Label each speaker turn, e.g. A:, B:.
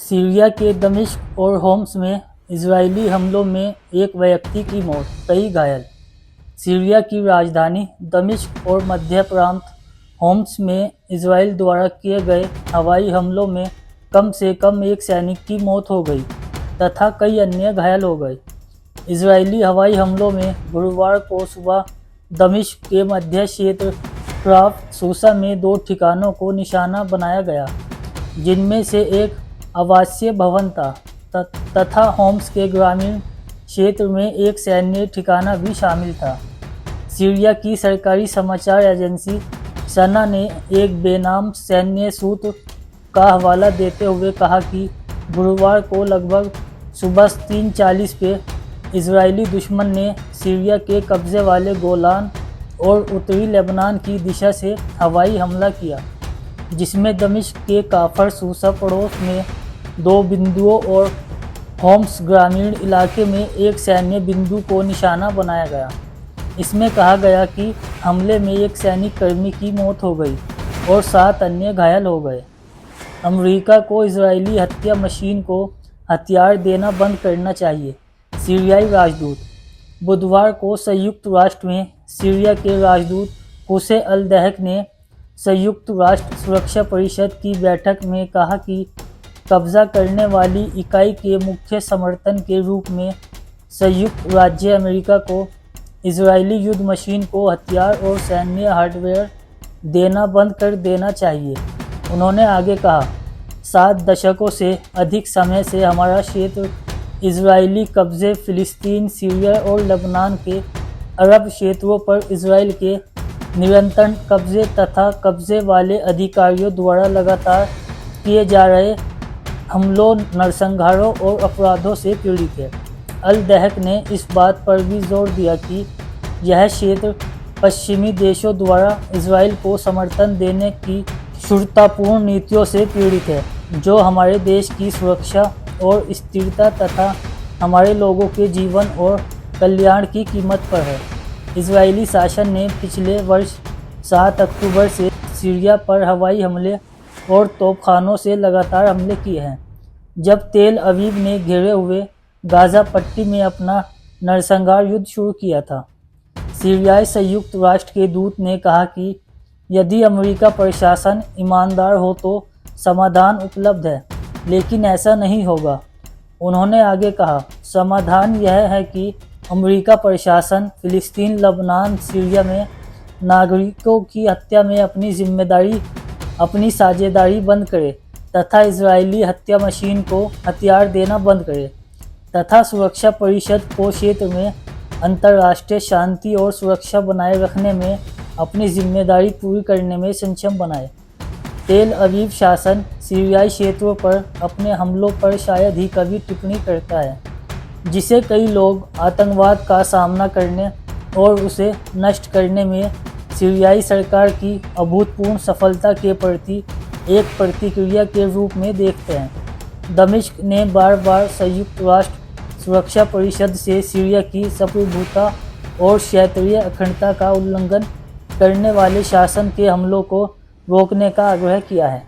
A: Syria के दमिश्क और होम्स में इजरायली हमलों में एक व्यक्ति की मौत, कई घायल। सीरिया की राजधानी दमिश्क और मध्य प्रांत होम्स में इजराइल द्वारा किए गए हवाई हमलों में कम से कम एक सैनिक की मौत हो गई तथा कई अन्य घायल हो गए। इजरायली हवाई हमलों में गुरुवार को सुबह दमिश्क के मध्य क्षेत्र क्राफ सूसा में 2 ठिकानों को निशाना बनाया गया, जिनमें से एक आवासीय भवन था तथा होम्स के ग्रामीण क्षेत्र में एक सैन्य ठिकाना भी शामिल था। सीरिया की सरकारी समाचार एजेंसी सना ने एक बेनाम सैन्य सूत्र का हवाला देते हुए कहा कि गुरुवार को लगभग सुबह 3:40 पे इजरायली दुश्मन ने सीरिया के कब्जे वाले गोलान और उत्तरी लेबनान की दिशा से हवाई हमला किया, जिसमें दमिश्क के काफर सूसा पड़ोस में 2 बिंदुओं और होम्स ग्रामीण इलाके में एक सैन्य बिंदु को निशाना बनाया गया। इसमें कहा गया कि हमले में एक सैनिक कर्मी की मौत हो गई और 7 अन्य घायल हो गए। अमेरिका को इजरायली हत्या मशीन को हथियार देना बंद करना चाहिए, सीरियाई राजदूत। बुधवार को संयुक्त राष्ट्र में सीरिया के राजदूत हुसैन अल-दहक ने संयुक्त राष्ट्र सुरक्षा परिषद की बैठक में कहा कि कब्जा करने वाली इकाई के मुख्य समर्थन के रूप में संयुक्त राज्य अमेरिका को इजरायली युद्ध मशीन को हथियार और सैन्य हार्डवेयर देना बंद कर देना चाहिए। उन्होंने आगे कहा, 7 दशकों से अधिक समय से हमारा क्षेत्र इजरायली कब्जे फिलिस्तीन, सीरिया और लेबनान के अरब क्षेत्रों पर इजराइल के निरंतर कब्जे तथा कब्जे वाले अधिकारियों द्वारा लगातार किए जा रहे हमलों, नरसंहारों और अपराधों से पीड़ित है। अल-दहक ने इस बात पर भी जोर दिया कि यह क्षेत्र पश्चिमी देशों द्वारा इजराइल को समर्थन देने की शूरतापूर्ण नीतियों से पीड़ित है, जो हमारे देश की सुरक्षा और स्थिरता तथा हमारे लोगों के जीवन और कल्याण की कीमत पर है। इजरायली शासन ने पिछले वर्ष 7 अक्टूबर से सीरिया पर हवाई हमले और तोपखानों से लगातार हमले किए हैं, जब तेल अवीव ने घेरे हुए गाजा पट्टी में अपना नरसंहार युद्ध शुरू किया था। सीरियाई संयुक्त राष्ट्र के दूत ने कहा कि यदि अमेरिका प्रशासन ईमानदार हो तो समाधान उपलब्ध है, लेकिन ऐसा नहीं होगा। उन्होंने आगे कहा, समाधान यह है कि अमेरिका प्रशासन फिलिस्तीन, लेबनान, सीरिया में नागरिकों की हत्या में अपनी साझेदारी बंद करे तथा इजरायली हत्या मशीन को हथियार देना बंद करे तथा सुरक्षा परिषद को क्षेत्र में अंतर्राष्ट्रीय शांति और सुरक्षा बनाए रखने में अपनी जिम्मेदारी पूरी करने में सक्षम बनाए। तेल अवीव शासन सीरियाई क्षेत्रों पर अपने हमलों पर शायद ही कभी टिप्पणी करता है, जिसे कई लोग आतंकवाद का सामना करने और उसे नष्ट करने में सीरियाई सरकार की अभूतपूर्व सफलता के प्रति एक प्रतिक्रिया के रूप में देखते हैं। दमिश्क ने बार बार संयुक्त राष्ट्र सुरक्षा परिषद से सीरिया की सार्वभौमिकता और क्षेत्रीय अखंडता का उल्लंघन करने वाले शासन के हमलों को रोकने का आग्रह किया है।